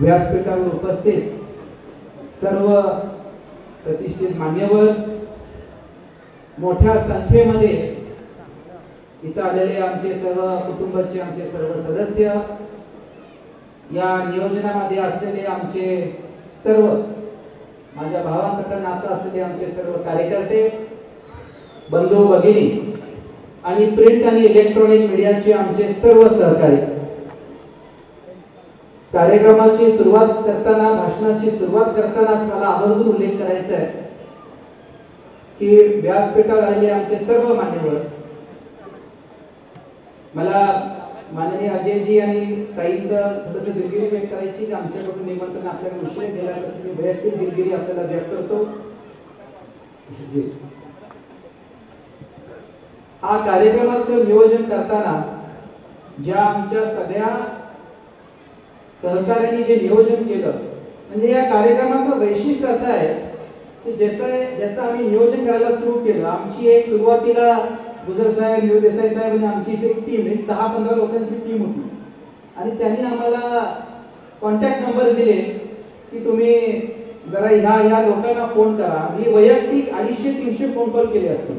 व्यासपीठावर उपस्थित सर्व प्रतिष्ठित मान्यवर, मोठ्या संख्येमध्ये इथं आलेले आमचे सर्व कुटुंबाचे आमचे सर्व सदस्य, या नियोजनामध्ये असलेले आमचे सर्व माझ्या भावांसारखं नातं असलेले आमचे सर्व कार्यकर्ते, बंधू भगिनी आणि प्रिंट आणि इलेक्ट्रॉनिक मीडियाचे आमचे सर्व सहकारी, कार्यक्रमाची सुरुवात करताना, भाषणाची सुरुवात करताना मला आवर्जून उल्लेख करायचा आहे की व्यासपीठावर आलेले आमचे सर्व मान्यवर, मला माननीय अजयजी आणि ताईंचं थोडंसं दिलगिरी व्यक्त करायची की आमच्याकडून निमंत्रण आपल्याला उशीर दिला तर मी वैयक्तिक दिलगिरी आपल्याला व्यक्त करतो। हा कार्यक्रमाचं नियोजन करताना ज्या आमच्या सगळ्या सहकार्यांनी जे नियोजन केलं, म्हणजे या कार्यक्रमाचं वैशिष्ट्य असं आहे की ज्याचं आम्ही नियोजन करायला सुरू केलं, आमची एक सुरुवातीला गुजर साहेब, निव देसाई साहेब आणि आमची एक टीम, एक 10-15 लोकांची टीम होती आणि त्यांनी आम्हाला कॉन्टॅक्ट नंबर दिले की तुम्ही जरा ह्या लोकांना फोन करा। मी वैयक्तिक 250-300 फोन कॉल केले असते,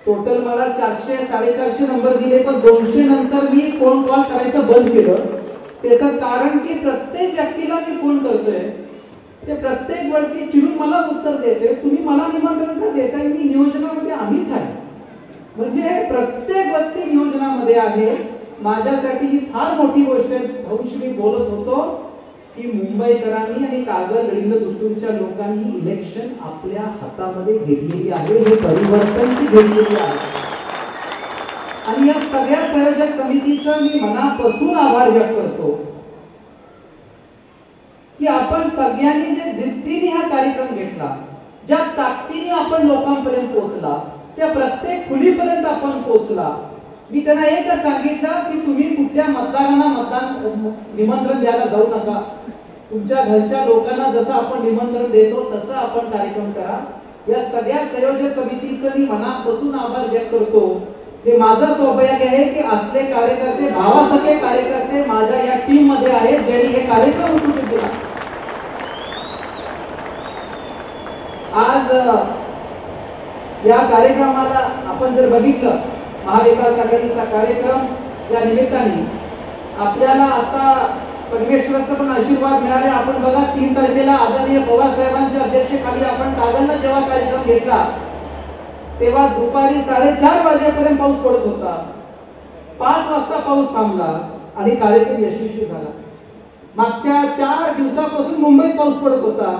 टोटल मला 400-450 नंबर दिले, पण 200 नंतर मी फोन कॉल करायचं बंद केलं। त्याचं कारण की प्रत्येक व्यक्तीला मी फोन करतोय, ते प्रत्येक व्यक्ती चिरून मला उत्तर देते, तुम्ही मला निमंत्रण का देताय, मी नियोजनामध्ये आम्हीच आहे, म्हणजे प्रत्येक व्यक्ती नियोजनामध्ये आहे। माझ्यासाठी ही फार मोठी गोष्ट आहे। भविष्य मी बोलत होतो की मुंबईकरांनी आणि कागल गडिंग दुस्तूरच्या लोकांनी इलेक्शन आपल्या हातामध्ये घेतलेली आहे, हे परिवर्तन ती घेतलेली आहे आणि या सगळ्या संयोजक समितीचं मी मनापासून आभार व्यक्त करतो की आपण सगळ्यांनी जे जिद्दीने हा कार्यक्रम घेतला, ज्या ताकदीने आपण लोकांपर्यंत पोहोचला, त्या प्रत्येक खुलीपर्यंत आपण पोहोचला। मी त्यांना एकच सांगितलं की तुम्ही कुठल्या मतदारांना निमंत्रण द्यायला जाऊ नका, तुमच्या घरच्या लोकांना जसं आपण निमंत्रण देतो तसं आपण कार्यक्रम करा। या सगळ्या संयोजक समितीचं मी मनापासून आभार व्यक्त करतो। हे माझं सौभाग्य आहे की असले कार्यकर्ते, भावासारखे कार्यकर्ते माझ्या या टीम मध्ये आहेत, ज्यांनी हे कार्यक्रम सुरू केला। आज या कार्यक्रमाला आपण जर बघितलं, महाविकास आघाडीचा कार्यक्रम, या निमित्ताने आपल्याला आता परमेश्वराचा पण आशीर्वाद मिळाले। आपण बघा 3 तारखेला आदरणीय पवार साहेबांच्या अध्यक्षतेखाली आपण कागलला जेव्हा कार्यक्रम घेतला तेव्हा दुपारी 4:30 वाजेपर्यंत पाऊस पडत होता, 5 वाजता पाऊस थांबला आणि कार्यक्रम यशस्वी झाला। मागच्या 4 दिवसापासून मुंबईत पाऊस पडत होता,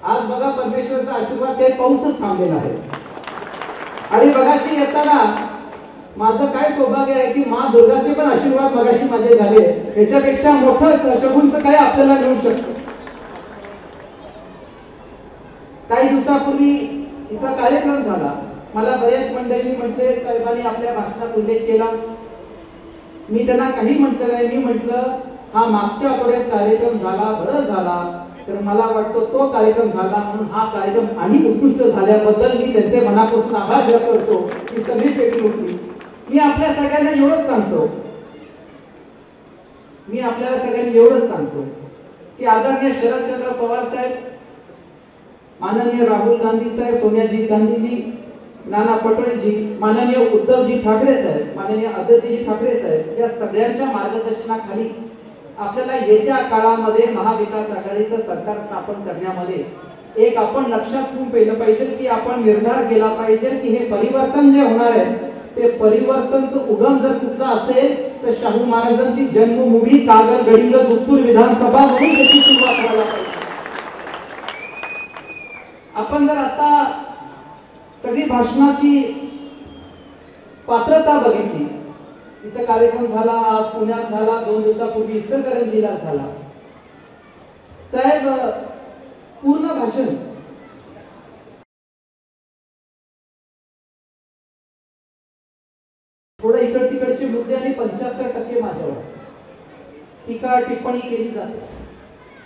आज बघा परमेश्वराचा आशीर्वाद, ते पाऊसच थांबलेला आहे। आणि बघाशी येताना माझं काय सौभाग्य आहे की माँ दुर्गाचे पण आशीर्वाद मगाशी माझे झाले, याच्यापेक्षा मोठं शगुनचं काय आपल्याला मिळू शकतं। काही दिवसापूर्वी इथं कार्यक्रम झाला, मला बरेच मंडळी म्हटले साहेबांनी आपल्या भाषणात उल्लेख केला, मी त्यांना काही म्हटलं नाही। मी म्हटलं हा मागच्या आठवड्यात कार्यक्रम झाला, बरं झाला, तर मला वाटतं तो कार्यक्रम झाला म्हणून हा कार्यक्रम आणि उत्कृष्ट झाल्याबद्दल मी त्यांचे मनापासून आभार व्यक्त करतो की सगळी पेटी होती। मी आपल्या सगळ्यांना एवढंच सांगतो, मी आपल्याला सगळ्यांना एवढंच सांगतो की आदरणीय शरदचंद्र पवार साहेब, माननीय राहुल गांधी साहेब, सोनियाजी गांधीजी, नाना पटोलेजी, माननीय उद्धवजी ठाकरे साहेब, माननीय आदित्यजी ठाकरे साहेब, या सगळ्यांच्या मार्गदर्शनाखाली आपल्याला येत्या काळामध्ये महाविकास आघाडीचं सरकार स्थापन करण्यामध्ये एक आपण लक्षात ठेवून पहिलं पाहिजे की आपण निर्धार केला पाहिजे की हे परिवर्तन जे होणार आहे ते परिवर्तनचं उगम जर कुठलं असेल तर शाहू महाराजांची जन्मभूमी कागल गडिंग दुस्तूर विधानसभा म्हणून त्याची सुरुवात व्हायला पाहिजे। आपण जर आता सगळी भाषणाची पात्रता बघितली, इथं कार्यक्रम झाला, आज पुण्यात झाला, 2 दिवसापूर्वी इचलकरंजीला झाला, साहेब पूर्ण भाषण थोडं इकड तिकडचे मुद्दे आणि 75% माझ्यावर टीका टिप्पणी केली जाते।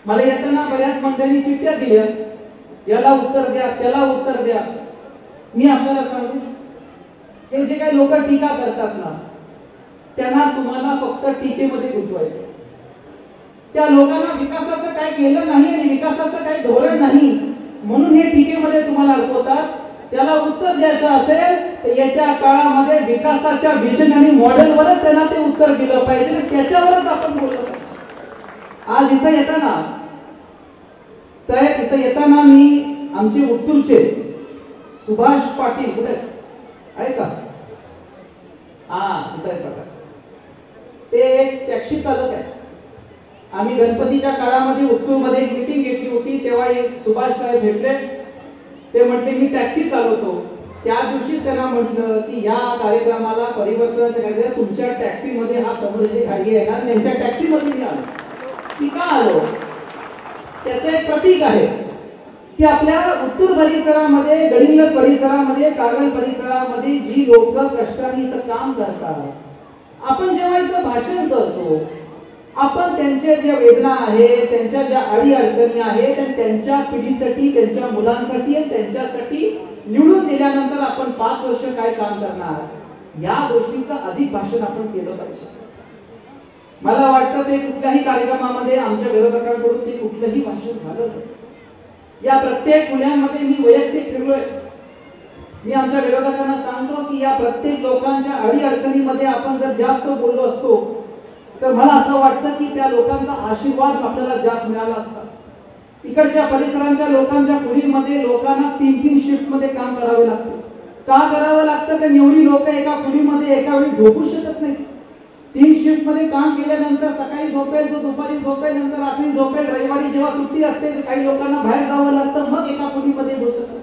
मला येताना बऱ्याच मंडळींनी चिठ्ठ्या दिल्या, याला उत्तर द्या, त्याला उत्तर द्या। मी आपल्याला सांगू, हे जे काही लोक टीका करतात ना, त्यांना तुम्हाला फक्त टीकेमध्ये गुंतवायचं। त्या लोकांना विकासाचं काय केलं नाही आणि विकासाचं काही धोरण नाही म्हणून हे टीकेमध्ये तुम्हाला अडकवतात, त्याला उत्तर द्यायचं असेल तर येत्या काळामध्ये विकासाच्या विजन आणि मॉडेलवरच त्यांना ते उत्तर दिलं पाहिजे, त्याच्यावरच आपण बोललो पाहिजे. आज इथं येताना साहेब, इथं येताना मी आमचे उत्तूरचे सुभाष पाटील कुठे आहे का? हा कुठे आहे बघा, ते एक टॅक्सी चालक आहे. आम्ही गणपतीच्या काळामध्ये उत्तूरमध्ये एक मीटिंग घेतली होती, तेव्हा एक सुभाष साहेब भेटले. ते म्हटले मी टॅक्सी चालवतो. त्या दिवशी त्यांना म्हटलं की या कार्यक्रमाला परिवर्तनाचं काय, तुमच्या टॅक्सीमध्ये हा समोरची गाडी आहे ना, त्यांच्या टॅक्सीमध्ये मी आलो. की का आलो? त्याचं एक प्रतीक आहे की आपल्या उत्तूर परिसरामध्ये, गडिंग्लज परिसरामध्ये, कागल परिसरामध्ये जी लोक कष्टाने इथं काम करतात, आपण जेव्हा इथं भाषण करतो, आपण त्यांच्या ज्या वेदना आहेत, त्यांच्या ज्या अडीअडचणी आहेत, त्यांच्या पिढीसाठी, त्यांच्या मुलांसाठी, त्यांच्यासाठी निवडून दिल्यानंतर आपण 5 वर्ष काय काम करणार, या गोष्टीचं अधिक भाषण आपण केलं पाहिजे. मला वाटतं ते कुठल्याही कार्यक्रमामध्ये आमच्या विरोधकांकडून ते कुठलंही भाषण झालं नाही. या प्रत्येक पुण्यामध्ये मी वैयक्तिक फिरलोय. मी आमच्या विरोधकांना सांगतो की या प्रत्येक लोकांच्या अडीअडचणीमध्ये आपण जर जास्त बोललो असतो तर मला असं वाटतं की त्या लोकांचा आशीर्वाद आपल्याला जास्त मिळाला असता. इकडच्या परिसरांच्या लोकांच्या पुढीमध्ये लोकांना 3-3 शिफ्ट मध्ये काम करावे लागते. का करावं लागतं? तर एवढी लोक एका पुढीमध्ये एका वेळी झोपू शकत नाही. 3 शिफ्ट मध्ये काम केल्यानंतर सकाळी झोपेल, तो दुपारी झोपेल, नंतर रात्री झोपेल, रविवारी जेव्हा सुट्टी असते काही लोकांना बाहेर जावं लागतं, मग एका पुढीमध्ये बसतो.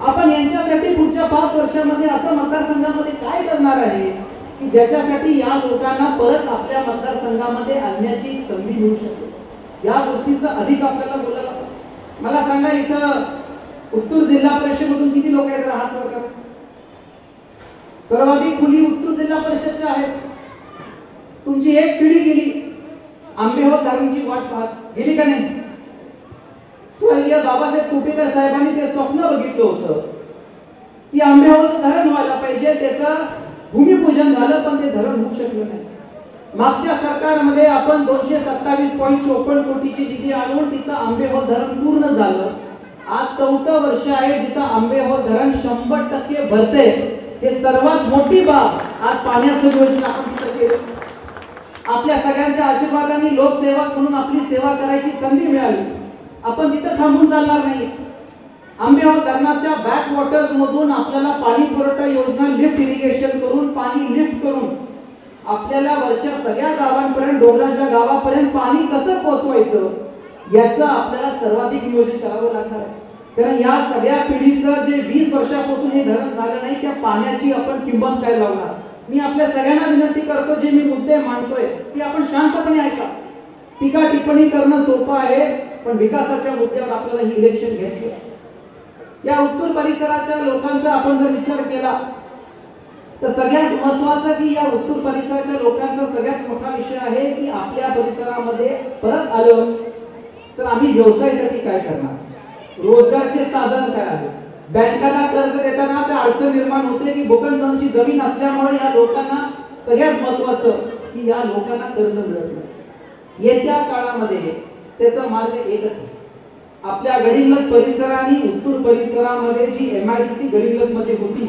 आपण यांच्यासाठी पुढच्या 5 वर्षामध्ये असं मतदारसंघामध्ये काय करणार आहे की ज्याच्यासाठी या लोकांना परत आपल्या मतदारसंघामध्ये आणण्याची संधी मिळू शकते. या गोष्टीचं अधिक आपल्याला बोलायला. मला सांगा, इथं उत्तूर जिल्हा परिषदेमधून किती लोक आहेत? हात वर करा. सर्वाधिक मुली उत्तूर जिल्हा परिषदच्या आहेत. तुमची एक पिढी गेली आंबेहोत धरणची वाट पाहत, गेली का नाही? स्वर्गीय बाबासाहेब कुपेकर साहेबांनी ते स्वप्न बघितलं होतं की आंबेहोत धरण व्हायला पाहिजे. त्याचं भूमिपूजन झालं पण ते धरण होऊ शकलं नाही. मागच्या सरकारमध्ये आपण 227.54 कोटीची निधी आणून तिथं आंबेहोत धरण पूर्ण झालं. आज 4थं वर्ष आहे जिथं आंबेहोत धरण 100% भरते. हे सर्वात मोठी बाब. आज पाण्याचं नियोजन आपण तिथं केलं. आपल्या सगळ्यांच्या आशीर्वादाने लोकसेवक म्हणून आपली सेवा करायची संधी मिळाली. आपण तिथं थांबून चालणार नाही. आंबेहोत धरणाच्या बॅक वॉटर्स मधून आपल्याला पाणी पुरवठा योजना लिफ्ट इरिगेशन करून, पाणी लिफ्ट करून आपल्याला वरच्या सगळ्या गावांपर्यंत, डोंगराच्या गावापर्यंत पाणी कसं पोहोचवायचं याचं आपल्याला सर्वाधिक नियोजन करावं लागणार आहे. कारण या सगळ्या पिढीचं जे 20 वर्षापासून हे धरण झालं नाही, त्या पाण्याची आपण किंमत काय लावणार. मी आपल्या सगळ्यांना विनंती करतो, जे मी मुद्दे मांडतोय की आपण शांतपणे ऐका. टीका टिप्पणी करणं सोपं आहे, पण विकासाच्या मुद्द्यावर आपल्याला ही इलेक्शन घ्यायची. या उत्तूर परिसराच्या लोकांचा आपण जर विचार केला तर सगळ्यात महत्वाचं की या उत्तूर परिसराच्या लोकांचा सगळ्यात मोठा विषय आहे की आपल्या परिसरामध्ये परत आलं तर आम्ही व्यवसायासाठी काय करणार, रोजगारचे साधन काय आहे. बँकांना कर्ज देताना त्या अडचण निर्माण होते की भूखंडांची जमीन असल्यामुळे या लोकांना सगळ्यात महत्वाचं की या लोकांना कर्ज मिळत नाही. येत्या काळामध्ये त्याचा मार्ग एकच आहे. आपल्या गडिंग्लज परिसर आणि उत्तूर परिसरामध्ये जी MIDC गडिंग्लज मध्ये होती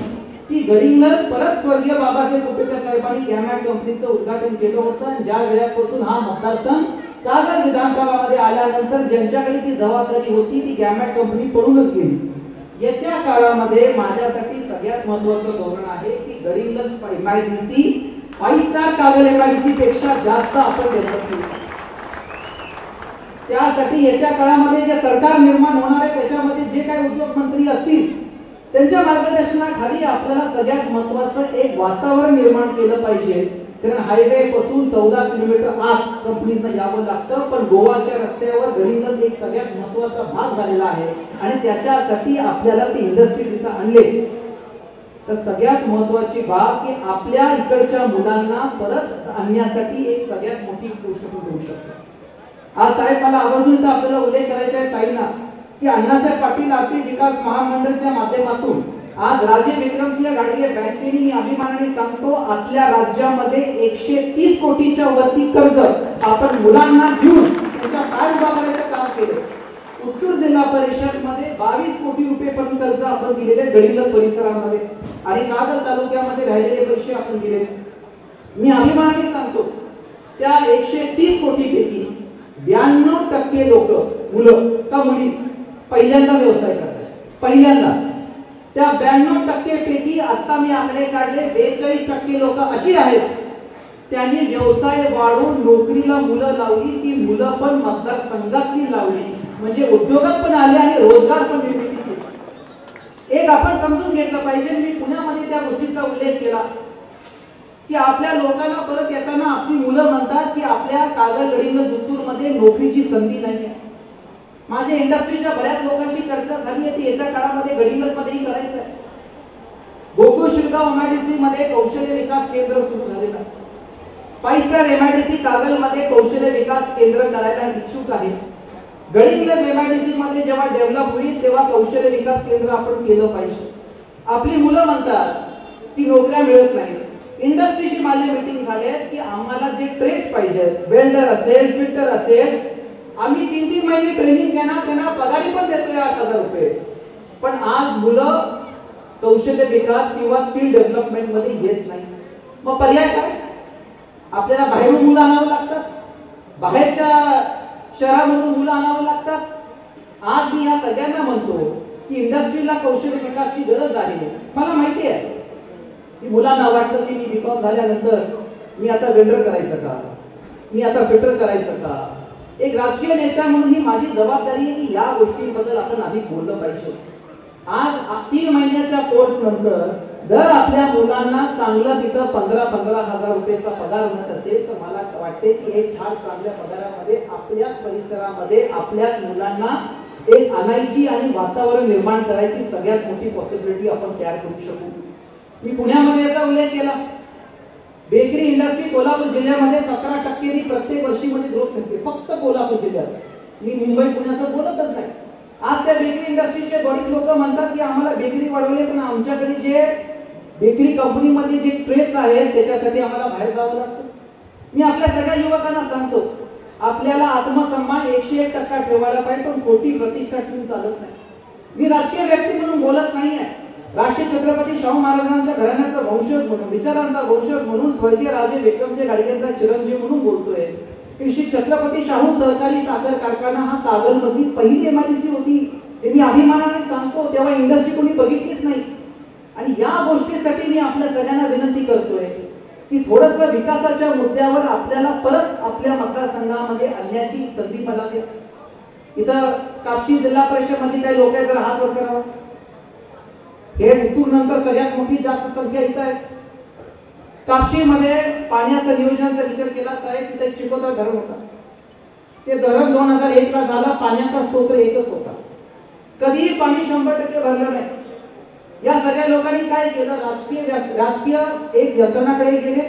ती गडिंग्लज परत स्वर्गीय बाबासाहेब कुपेकर साहेबांनी गॅमॅक कंपनीचं उद्घाटन केलं होतं. ज्या वेळापासून हा मतदारसंघ कागल विधानसभामध्ये आल्यानंतर ज्यांच्याकडे ती जबाबदारी होती ती गॅमॅक कंपनी पडूनच गेली. येत्या काळामध्ये माझ्यासाठी सगळ्यात महत्वाचं धोरण आहे की Gadhinglaj MIDC 5 star Kagal MIDC पेक्षा जास्त आपण डेव्हलप करू. त्यासाठी येत्या काळामध्ये जे सरकार निर्माण होणार आहे त्याच्यामध्ये जे काही उद्योग मंत्री असतील त्यांच्या मार्गदर्शनाखाली आपल्याला सगळ्यात महत्वाचं एक वातावरण निर्माण केलं पाहिजे. कारण हायवे पासून 14 किलोमीटर आत कंपनीजना यावं लागतं, पण गोवाच्या रस्त्यावर गडिंग्लज एक सगळ्यात महत्वाचा भाग झालेला आहे आणि त्याच्यासाठी आपल्याला ते इंडस्ट्री तिथं आणले. तर सगळ्यात महत्वाची बाब की आपल्या इकडच्या मुलांना परत आणण्यासाठी एक सगळ्यात मोठी गोष्ट करू शकतो. आज साहेब मला आवर्जून आपल्याला उल्लेख करायचा आहे ताईंना की अण्णासाहेब पाटील आर्थिक विकास महामंडळाच्या माध्यमातून आज राजे विक्रमसिंह घाडगे बँकेने मी अभिमानाने सांगतो आपल्या राज्यामध्ये 130 कोटीच्या वरती कर्ज आपण मुलांना देऊन त्यांच्या काय उभा करायचं काम 22 कोटी रुपये पर्यंत कर्ज आपण दिलेले गडिंग्लज परिसरामध्ये आणि कागल तालुक्यामध्ये राहिलेले पैसे आपण दिले. मी अभिमानाने सांगतो त्या 130 कोटी पैकी 92% लोक मुलं का मुली पहिल्यांदा व्यवसाय करतात. पहिल्यांदा त्या 92% पैकी आता मी आकडे काढले 42% लोक अशी आहेत त्यांनी व्यवसाय वाढवून नोकरीला मुलं लावली. ती मुलं पण मतदारसंघातली लावली म्हणजे उद्योगात पण आले आणि रोजगार पण निर्मिती केली. एक आपण समजून घेतलं पाहिजे. मी पुण्यामध्ये त्या गोष्टीचा उल्लेख केला की आपल्या लोकांना परत येताना आपली मुलं म्हणतात की आपल्या कागल गडिंग्लज जिंतूर मध्ये नोकरीची संधी नाही आहे. माझ्या इंडस्ट्रीच्या बऱ्याच लोकांशी चर्चा झाली आहे ती येत्या काळामध्ये गडिंग्लज मध्येही करायचं आहे. गोकुळ शिरगाव एमआयडीसी मध्ये कौशल्य विकास केंद्र सुरू झालेलं आहे. 5 स्टार एमआयडीसी कागल मध्ये कौशल्य विकास केंद्र करायला इच्छुक आहे. गडिंग्लज एमआयडीसी मध्ये जेव्हा डेव्हलप होईल तेव्हा कौशल्य विकास केंद्र आपण केलं पाहिजे. आपली मुलं म्हणतात की नोकऱ्या मिळत नाही. इंडस्ट्रीची माझी मीटिंग झाली की आम्हाला जे ट्रेड्स पाहिजे वेल्डर असेल फिटर असेल आम्ही 3-3 महिने ट्रेनिंग देणार त्यांना पगारी पण देतोय 8,000 रुपये. पण आज मुलं कौशल्य विकास किंवा स्किल डेव्हलपमेंट मध्ये येत नाही. मग पर्याय काय? आपल्याला बाहेरून मुलं आणावं लागतात. बाहेरच्या शहरामधून मुलं आणावं लागतात. आज मी या सगळ्यांना म्हणतो की इंडस्ट्रीला कौशल्य विकासची गरज आहे. मला माहिती आहे की मुलांना वाटतं की मी बीकॉम झाल्यानंतर मी आता वेल्डर करायचं का, मी आता फिटर करायचं का. एक राजकीय नेता म्हणून ही माझी जबाबदारी आहे की या गोष्टींबद्दल आपण आधी बोललं पाहिजे. आज 3 महिन्याच्या कोर्स नंतर जर आपल्या मुलांना चांगलं तिथं 15-15 हजार रुपयाचा पगार मिळत असेल तर मला वाटते की एक फार चांगल्या पगारामध्ये आपल्याच परिसरामध्ये आपल्याच मुलांना एक आणायची आणि वातावरण निर्माण करायची सगळ्यात मोठी पॉसिबिलिटी आपण तयार करू शकू. मी पुण्यामध्ये याचा उल्लेख केला. बेकरी इंडस्ट्री कोल्हापूर जिल्ह्यामध्ये 17% प्रत्येक वर्षीमध्ये ग्रोथ करते. फक्त कोल्हापूर जिल्ह्यात. मी मुंबई पुण्याचं बोलतच नाही. आज त्या बेकरी इंडस्ट्रीचे बरेच लोक म्हणतात की आम्हाला बेकरी वाढवली पण आमच्याकडे जे बेकरी कंपनीमध्ये जे ट्रेड्स आहेत त्याच्यासाठी आम्हाला बाहेर जावं लागतं. मी आपल्या सगळ्या युवकांना सांगतो आपल्याला आत्मसन्मान 101% ठेवायला पाहिजे पण खोटी प्रतिष्ठा ठेवून चालत नाही. मी राजकीय व्यक्ती म्हणून बोलत नाहीये. राष्ट्रीय छत्रपती शाहू महाराजांच्या घराण्याचा वंशज म्हणून विचारांचा वंशज म्हणून स्वर्गीय राजे विक्रमसिंह घाडगेंचा चिरंजीव म्हणून बोलतोय. श्री छत्रपती शाहू सहकारी साखर कारखाना हा कागलमधली पहिली एमआयडीसी होती. हे मी अभिमानाने सांगतो. तेव्हा इंडस्ट्री कोणी बघितलीच नाही. आणि या गोष्टीसाठी मी आपल्या सगळ्यांना विनंती करतोय की थोडंसं विकासाच्या मुद्द्यावर आपल्याला परत आपल्या मतदारसंघामध्ये आणण्याची संधी मला द्या. इथं कापशी जिल्हा परिषद मध्ये काही लोक आहेत जर हात वर करावा. हे उतूर नंतर सगळ्यात मोठी जास्त संख्या इथं आहे. कापशीमध्ये पाण्याच्या नियोजनाचा विचार केला साहेब तिथे चिकोत्रा धरण होता. ते धरण 2001 ला झाला. पाण्याचा स्रोत एकच होता. कधीही पाणी 100% भरलं नाही. या सगळ्या लोकांनी काय केलं राजकीय एक यंत्रणाकडे गेले.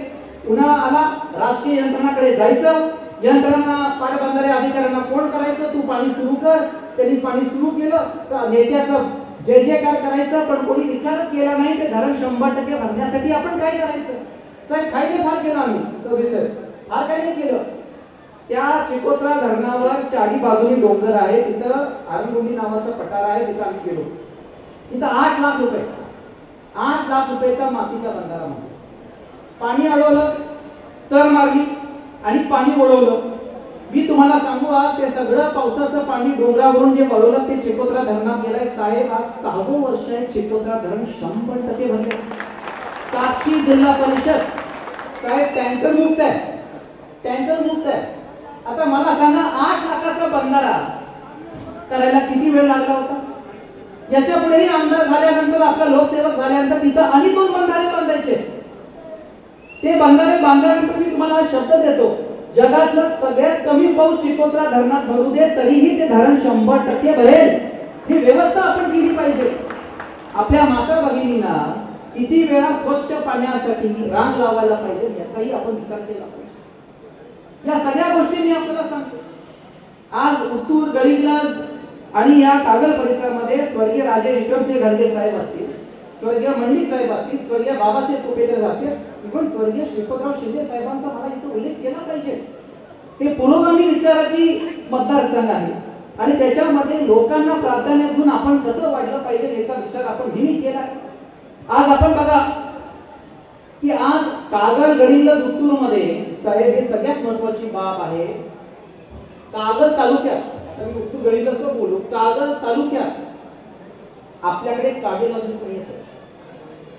उन्हाळा आला राजकीय यंत्रणाकडे जायचं. यंत्रणा पाटबंधारे अधिकाऱ्यांना फोन करायचं तू पाणी सुरू कर. त्यांनी पाणी सुरू केलं तर नेत्याचं जय जयकार करायचं पण कोणी विचारच केला नाही ते धरण 100% भरण्यासाठी आपण काय करायचं. साहेब फायदे फार केला आम्ही फार काही नाही केलं. त्या चिकोत्रा धरणावर चारी बाजूनी डोंगर आहे. तिथं आरंगोंडी नावाचा पठार आहे. तिथं आम्ही गेलो. तिथं 8 लाख रुपयाचा मातीचा बंधारा म्हणतो. पाणी अडवलं चर मारली आणि पाणी ओढवलं. मी तुम्हाला सांगू आज ते सगळं पावसाचं पाणी डोंगरावरून जे वळवलं ते चिकोत्रा धरणात गेलंय. साहेब आज 6वं वर्ष आहे चिकोत्रा धरण 100% भरले. कापशी जिल्हा परिषद साहेब टँकर मुक्त आहे. आता मला सांगा 8 लाखाचा बंधारा करायला किती वेळ लागला होता. याच्या पुढेही आमदार झाल्यानंतर आपला लोकसेवक झाल्यानंतर तिथं आणि 2 बंधारे बांधायचे. ते बंधारे बांधल्यानंतर मी तुम्हाला शब्द देतो जगातलं सगळ्यात कमी पाऊस चिकोत्रा धरणात भरू दे तरीही ते धरण 100% भरेल. ही व्यवस्था आपण केली पाहिजे. आपल्या माता भगिनींना किती वेळा स्वच्छ पाण्यासाठी रांग लावायला पाहिजे याचाही आपण विचार केला पाहिजे. या सगळ्या गोष्टी मी आपल्याला सांगतो. आज उत्तूर गडिंग्लज आणि या कागल परिसरामध्ये स्वर्गीय राजे विक्रमसिंह घाडगे साहेब असतील, स्वर्गीय मंडलिक साहेब असतील, स्वर्गीय बाबासाहेब कुपेकर असतील, इव्हन स्वर्गीय श्रीपतराव शिंदे साहेबांचा मला इथं उल्लेख केला पाहिजे. हे पुरोगामी विचाराची मतदारसंघ आहे आणि त्याच्यामध्ये लोकांना प्राधान्य देऊन आपण कसं वाढलं पाहिजे याचा विचार आपण नेहमी केला. आज आपण बघा की आज कागल गडिंग उत्तूर मध्ये साहेब हे सगळ्यात महत्वाची बाब आहे. कागल तालुक्यात उत्तूर गडिंगचं बोलू, कागल तालुक्यात आपल्याकडे कार्डिओलॉजिस्ट नाही आहे.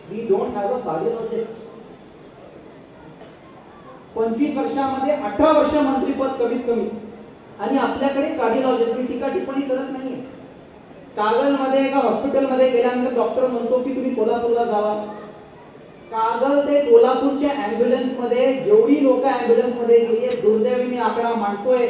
We don't have a cardiologist. 25 वर्षामध्ये 18 वर्ष मंत्रीपद कमीत कमी आणि आपल्याकडे कार्डिओलॉजिस्ट. मी टीका टिप्पणी करत नाहीये. कागलमध्ये एका हॉस्पिटलमध्ये गेल्यानंतर डॉक्टर म्हणतो की तुम्ही कोल्हापूरला जावा. कागल ते कोल्हापूरच्या अँब्युलन्स मध्ये जेवढी लोक अँब्युलन्स मध्ये गेली, दुर्दैवी मी आकडा मांडतोय,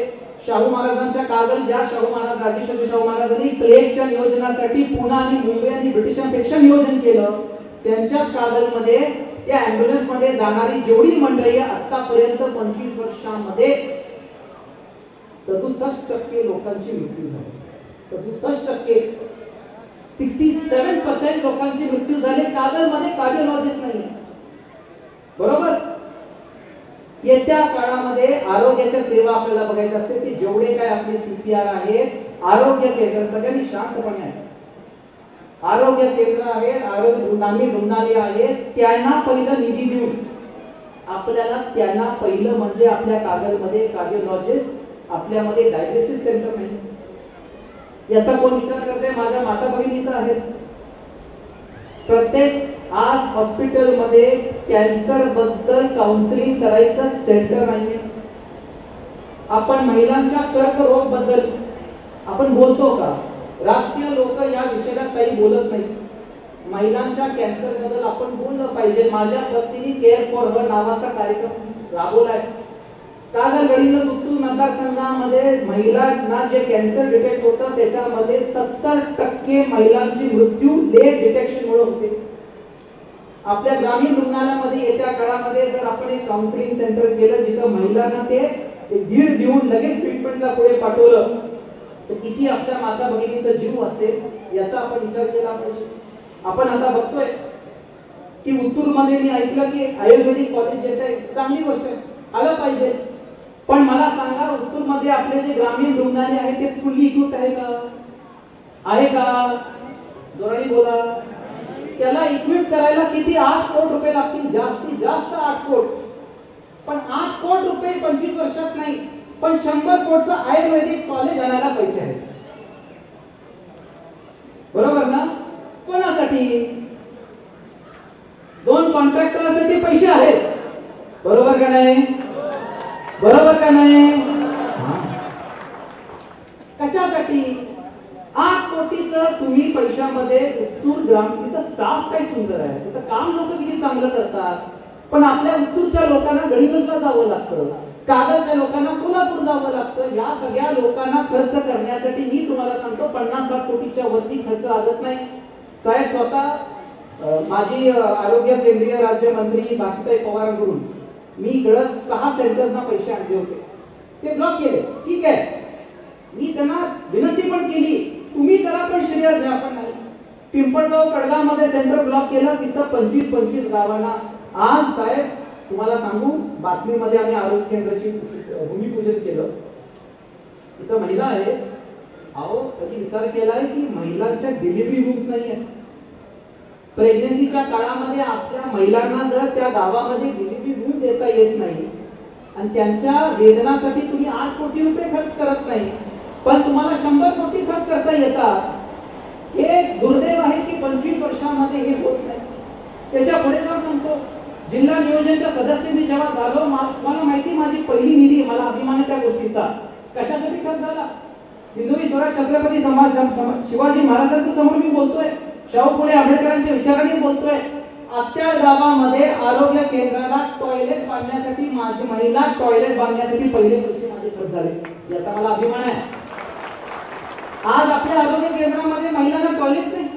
शाहू महाराजांच्या कागल ज्या शाहू महाराज राजेश्वरी शाहू महाराजांनी प्लेगच्या नियोजनासाठी पुणे आणि मुंबई आणि ब्रिटिशांपेक्षा नियोजन केलं, त्यांच्याच कागलमध्ये त्या अँब्युलन्स मध्ये जाणारी जेवढी मंडळी आतापर्यंत 25 वर्षांमध्ये 67% लोकांची मृत्यू झाली. 67%, 67% लोकांची मृत्यू झाली. कागलमध्ये कार्डिओलॉजिस्ट नाही. बरोबर. येत्या काळामध्ये आरोग्याच्या सेवा आपल्याला बघायच्या असते की जेवढे काय आपले CPR आहेत, आरोग्य केंद्र सगळ्यांनी शांतपणे आहे, आरोग्य केंद्र आहेत, आरोग्य रुग्णालय आहेत, त्यांना पहिलं निधी देऊन आपल्याला त्यांना पहिलं म्हणजे आपल्या कागलमध्ये कार्डिओलॉजिस्ट, आपल्यामध्ये डायलिसिस सेंटर नाही. याचा कोण विचार करते? माझ्या माता भगिनी तर आहेत. प्रत्येक आज हॉस्पिटलमध्ये कॅन्सर बद्दल काउन्सिलिंग करायचं सेंटर नाहीये. आपण महिलांच्या कर्करोग बद्दल आपण बोलतो का? राजकीय लोक या विषयाला काही बोलत नाही. महिलांच्या कॅन्सर बद्दल आपण बोललं पाहिजे. माझ्या पत्नीने केअर फॉर हर नावाचा कार्यक्रम राबवलाय. कागल गडिंग उत्तूर मतदारसंघामध्ये महिलांना जे कॅन्सर डिटेक्ट होतं त्याच्यामध्ये 70% महिलांची मृत्यू लेट डिटेक्शन मुळे होते. आपल्या ग्रामीण रुग्णालयामध्ये येत्या काळामध्ये जर आपण एक काउन्सिलिंग सेंटर केलं जिथं महिलांना ते धीर देऊन लगेच ट्रीटमेंटला पुढे पाठवलं तर किती आपल्या माता भगिनीचा जीव वाचेल याचा आपण विचार केला पाहिजे. आपण आता बघतोय की उत्तूर मध्ये मी ऐकलं की आयुर्वेदिक कॉलेज येत आहे, चांगली गोष्ट आहे, आलं पाहिजे. पण मला सांगा उत्तूर मध्ये आपले जे ग्रामीण रुग्णालय आहे ते फुल्ली इक्विप्ड आहे का? आहे का? जोराने बोला. त्याला इक्विप करायला किती? 8 कोटी रुपये लागतील, जास्तीत जास्त 8 कोटी. पण 8 कोटी रुपये 25 वर्षात नाही, पण 100 कोटीचं आयुर्वेदिक कॉलेज आणायला पैसे आहेत. बरोबर ना? कोणासाठी? 2 कॉन्ट्रॅक्टरसाठी पैसे आहेत. बरोबर का नाही? बरोबर का नाही? कशासाठी? 8 कोटीचं तुम्ही पैशामध्ये उत्तूर ग्राम, तिथं स्टाफ काय सुंदर आहे, तिथं काम लोक किती चांगलं करतात. पण आपल्या उत्तूरच्या लोकांना गडिंगला जावं लागतं, कागलच्या लोकांना कोल्हापूर जावं लागतं. या सगळ्या लोकांना खर्च करण्यासाठी मी तुम्हाला सांगतो 50-60 कोटीच्या वरती खर्च लागत नाही. साहेब स्वतः माजी आरोग्य केंद्रीय राज्यमंत्री बाकीताई पवारांकडून मी इकडं 6 सेंटर्सना पैसे आणले होते, ते ब्लॉक केले. ठीक आहे, मी त्यांना विनंती पण केली, तुम्ही करा पण श्रेय द्या. पण नाही. पिंपळगाव कडगावमध्ये सेंटर ब्लॉक केलं, तिथं 25 गावांना. आज साहेब तुम्हाला सांगू, बातमीमध्ये आम्ही आरोग्य केंद्राची भूमिपूजन केलं. तिथं महिला आहे. अहो कधी विचार केलाय की महिलांच्या डिलिव्हरी रूम्स नाही आहेत. प्रेग्नन्सीच्या काळामध्ये आपल्या महिलांना जर त्या गावामध्ये डिलिव्हरी रूम देता येत नाही आणि त्यांच्या वेदनासाठी तुम्ही 8 कोटी रुपये खर्च करत नाही, पण तुम्हाला 100 कोटी खर्च करता येतात. हे दुर्दैव आहे की 25 वर्षांमध्ये हे होत नाही. त्याच्या पुढे जाऊन सांगतो, जिल्हा नियोजनच्या सदस्यांनी जेव्हा झालो, मला माहिती माझी पहिली निधी, मला अभिमान आहे त्या गोष्टीचा. कशासाठी खर्च झाला? हिंदवी स्वराज छत्रपती शिवाजी महाराजांच्या समोर मी बोलतोय, शाहू फुले आंबेडकरांच्या विचारांनी बोलतोय. आत्या गावामध्ये आरोग्य केंद्राला टॉयलेट बांधण्यासाठी, माझी महिला टॉयलेट बांधण्यासाठी पहिले पैसे माझे खर्च झाले, याचा मला अभिमान आहे. आज आपल्या आरोग्य केंद्रामध्ये महिलांना टॉयलेट नाही.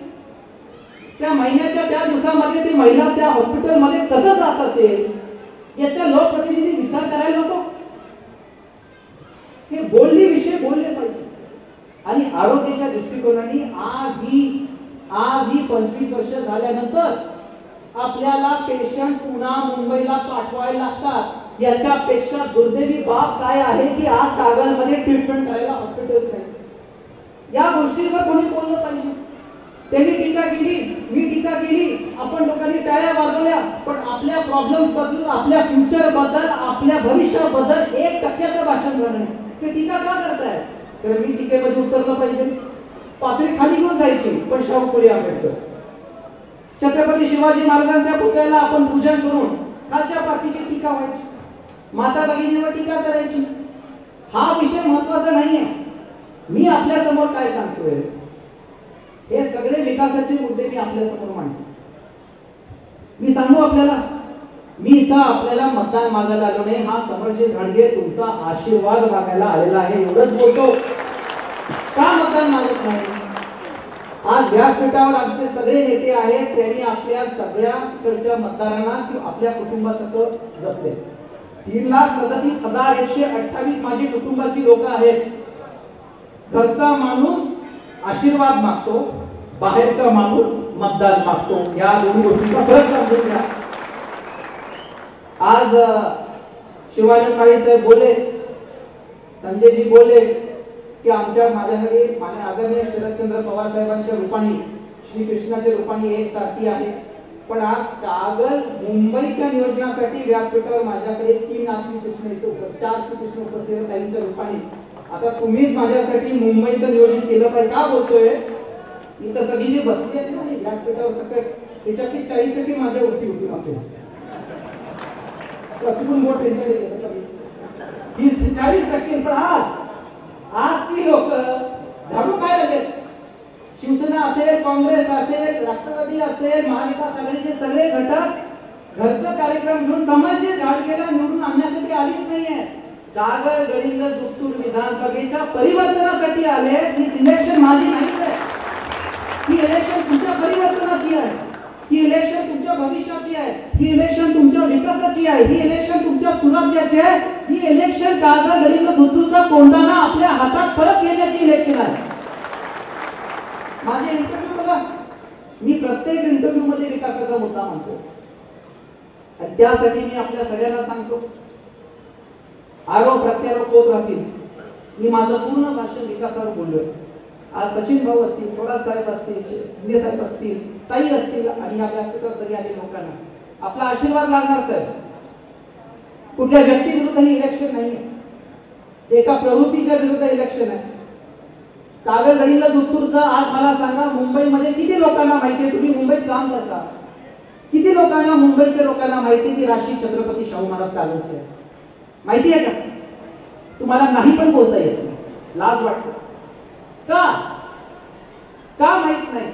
त्या महिन्याच्या त्या दिवसामध्ये ती महिला त्या हॉस्पिटलमध्ये कसं जात असेल याचा लोकप्रतिनिधी विचार करायला नको. हे बोलले विषय बोलले पाहिजे. आणि आरोग्याच्या दृष्टिकोनाने आज ही 25 वर्ष झाल्यानंतर आपल्याला पेशंट पुन्हा मुंबईला पाठवायला लागतात. याच्यापेक्षा दुर्दैवी बाब काय आहे की आज कागलमध्ये ट्रीटमेंट करायला हॉस्पिटल नाही. गोष्टीवर कोणी बोललं पाहिजे. त्यांनी टीका केली, मी टीका केली, आपण लोकांनी टाळ्या वाजवल्या, पण आपल्या प्रॉब्लेम्स बद्दल, आपल्या फ्युचर बद्दल, आपल्या भविष्याबद्दल 1% भाषण झालं नाही. ते टीका का करताय? तर मी टीकेमध्ये उतरलं पाहिजे, पातळी खाली घेऊन जायची. पण शाहू फुले आंबेडकर, छत्रपती शिवाजी महाराजांच्या पुतळ्याला आपण पूजन करून खालच्या पातळीची टीका व्हायची, माता भगिनीवर टीका करायची. हा विषय महत्वाचा नाहीये. मी आपल्या समोर काय सांगतोय, हे सगळे विकासाचे मुद्दे मी आपल्या समोर मांडतो. मी सांगू आपल्याला, मी इथं आपल्याला मतदान मागायला आलो नाही, हा समरजी घाडगे तुमचा आशीर्वाद मागायला आलेला आहे, एवढंच बोलतो. का मतदान मागत नाही? आज व्यासपीठावर आमचे सगळे नेते आहेत, त्यांनी आपल्या सगळ्याकडच्या मतदारांना किंवा आपल्या कुटुंबासह जपले. 3,37,128 माझी कुटुंबाची लोक आहेत. घरचा माणूस आशीर्वाद मागतो, बाहेरचा माणूस मतदान मागतो. या दोन्ही गोष्टींचा फरक समजून घ्या. आज शिवानंद काळे साहेब बोलले, संजयजी बोलले की माझ्याकडे माझ्या आदरणीय शरदचंद्र पवार साहेबांच्या रूपाने, श्रीकृष्णाच्या रूपाने एक सारखी आहे. पण आज कागल मुंबईच्या नियोजनासाठी व्यासपीठावर माझ्याकडे 3 श्रीकृष्ण येतो, 4 श्रीकृष्ण उपस्थित त्यांच्या रूपाने. आता तुम्हीच माझ्यासाठी मुंबईचं नियोजन केलं पाहिजे. का बोलतोय? इथं सगळी जी बसली आहेत ना व्यासपीठावर सगळे, त्याच्यातली 40% माझ्यावरती होती. मागच्या 40%. पण आज ती लोक झाडू काय लागेल? शिवसेना असेल, काँग्रेस असेल, राष्ट्रवादी असेल, महाविकास आघाडीचे सगळे घटक घरचा कार्यक्रम घेऊन समाजचे घाडगेला निवडून आणण्यासाठी आलीच नाहीये. कागल, गडिंग, दुत्तूर विधानसभेच्या परिवर्तनासाठी आले. ही इलेक्शन माझी नाहीच आहे. ही इलेक्शन तुमच्या परिवर्तनाची आहे, ही इलेक्शन तुमच्या भविष्याची आहे, ही इलेक्शन तुमच्या विकासाची आहे, ही इलेक्शन तुमच्या सुराज्याची आहे, ही इलेक्शन कागल, गडिंग, दुत्तूरचा कोंडाणा आपल्या हातात परत घेण्याची इलेक्शन आहे. माझे इंटरव्ह्यू बघा, मी प्रत्येक इंटरव्ह्यू मध्ये विकासाचा मुद्दा मानतो. आणि त्यासाठी मी आपल्या सगळ्यांना सांगतो, आरोप प्रत्यारोप होत राहतील. मी माझं पूर्ण भाषण विकासावर बोललोय. आज सचिन भाऊ असतील, थोरात साहेब असतील, शिंदे साहेब असतील, ताई असतील, आणि या व्यासपीठावर सगळे आले लोकांना आपला आशीर्वाद लागणार साहेब. कुठल्या व्यक्तीविरुद्ध ही इलेक्शन नाही, एका प्रवृत्तीच्या विरुद्ध इलेक्शन आहे. कागल, गडिंग, दुत्तूरचं आज मला सांगा, मुंबईमध्ये किती लोकांना माहिती आहे? तुम्ही मुंबईत काम करता, किती लोकांना, मुंबईच्या लोकांना माहिती की राशी छत्रपती शाहू महाराज कागलचे आहे? माहिती आहे का? तुम्हाला नाही पण बोलता येत नाही, लाज वाटते. का माहित नाही?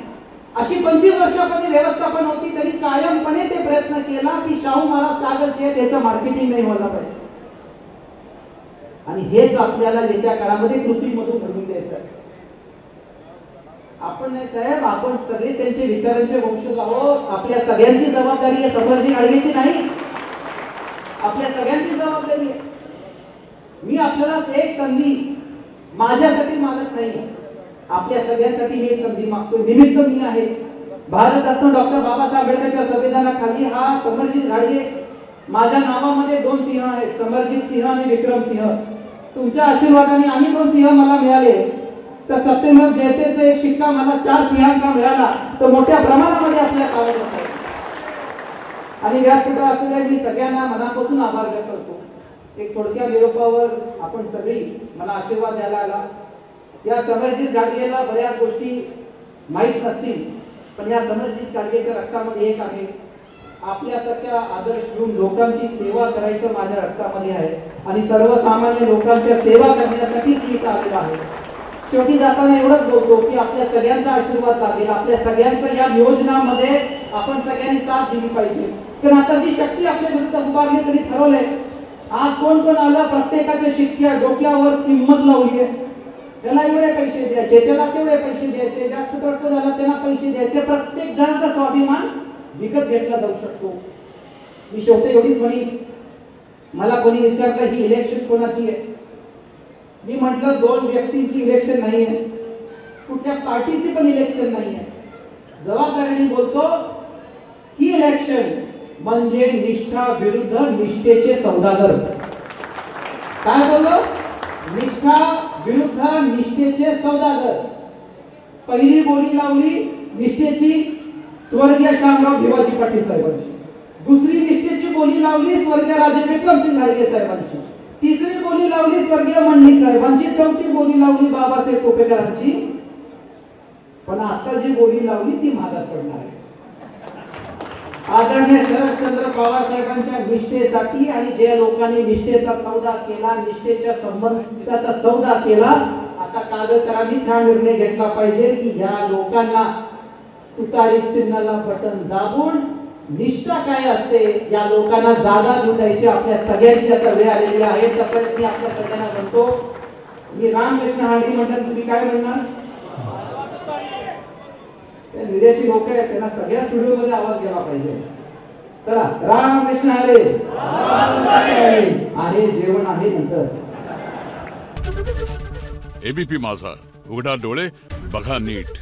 अशी 25 वर्षामध्ये व्यवस्थापन होती, तरी कायमपणे ते प्रयत्न केला की शाहू महाराज कागलचे, त्याचं मार्केटिंग नाही व्हायला पाहिजे. आणि हेच आपल्याला येत्या काळामध्ये कृतीमधून घडून द्यायचं आहे. आपण नाही साहेब, आपण सगळे त्यांचे विचारांचे वंशज आहोत. आपल्या सगळ्यांची जबाबदारी आहे, समरजी घाडगेची नाही, आपल्या सगळ्यांची जबाबदारी आहे. मी आपल्याला एक संधी माझ्यासाठी मागत नाही, आपल्या सगळ्यांसाठी मी एक संधी मागतो. निमित्त मी आहे. भारतरत्न डॉक्टर बाबासाहेब आंबेडकरच्या संविधानाखाली हा समरजित घाडगे, माझ्या नावामध्ये 2 सिंह आहेत, समरजित सिंह आणि विक्रम सिंह. तुमच्या आशीर्वादाने आणि 2 सिंह मला मिळाले, तर सत्यमेव जयतेचा एक शिक्का मला 4 सिंहांचा मिळाला, तर मोठ्या प्रमाणामध्ये आपल्या कामात आहे. आणि व्यासपीठावर असलेल्या मी सगळ्यांना मनापासून आभार व्यक्त करतो. एक थोडक्या निरोपावर आपण सगळी मला आशीर्वाद द्यायला आला. या समरजित घाडगेला बऱ्याच गोष्टी माहीत नसतील, पण या समरजित घाडगेच्या रक्तामध्ये एक आहे, आपल्यासारख्या आदर्श घेऊन लोकांची सेवा करायचं माझ्या रक्तामध्ये आहे. आणि सर्वसामान्य लोकांच्या सेवा करण्यासाठीच मी आलेलो आहे. शेवटी जाताना एवढंच बोलतो की आपल्या सगळ्यांचा आशीर्वाद लागेल, आपल्या सगळ्यांचं या नियोजनामध्ये आपण सगळ्यांनी साथ दिली पाहिजे. कारण आता जी शक्ती आपल्या विरुद्ध उभारली तरी ठरवलंय. आज कोण कोण आलं, प्रत्येकाच्या शिक्क्या डोक्यावर किंमत लावली आहे. त्याला एवढे पैसे द्यायचे, त्याला तेवढे पैसे द्यायचे, जास्त खर्च झाला त्याला पैसे द्यायचे. प्रत्येक जणांचा स्वाभिमान विकत घेतला जाऊ शकतो. मी शेवटी एवढीच म्हणीन, मला कोणी विचारलं ही इलेक्शन कोणाची आहे, मी म्हटलं 2 व्यक्तींची इलेक्शन नाही आहे, कुठल्या पार्टीची पण इलेक्शन नाही आहे. जबाबदारीने बोलतो ही इलेक्शन म्हणजे निष्ठा विरुद्ध निष्ठेचे सौदागर. काय बोललो? निष्ठा विरुद्ध निष्ठेचे सौदागर. पहिली बोली लावली निष्ठेची स्वर्गीय शामराव भिवाजी पाटील साहेबांची, दुसरी निष्ठेची बोली लावली स्वर्गीय राजे विक्रमसिंग घाडगे साहेबांची, तिसरी बोली लावली स्वर्गीय मंडलिक साहेबांची, चौथी बोली लावली बाबासाहेब कोपेकरांची. पण आता जी बोली लावली ती महागात पडणार आहे. आदरणीय शरदचंद्र पवार साहेबांच्या निष्ठेसाठी आणि ज्या लोकांनी निष्ठेचा सौदा केला, निष्ठेच्या संबंधाचा सौदा केला, आता कागदकरांनीच हा निर्णय घेतला पाहिजे की या लोकांना तुतारी चिन्हाला बटन दाबून निष्ठा काय असते या लोकांना जागा द्यायची आपल्या सगळ्यांची आता वेळ आलेली आहे. त्यामुळे मी आपल्या सगळ्यांना म्हणतो, मी रामकृष्ण हाडी म्हणतात, तुम्ही काय म्हणणार? मीडियाची लोक आहेत त्यांना सगळ्या स्टुडिओ मध्ये आवाज गेला पाहिजे. चला, रामकृष्ण हरे आहे, जेवण आहे नंतर. एबीपी माझा, उघडा डोळे बघा नीट.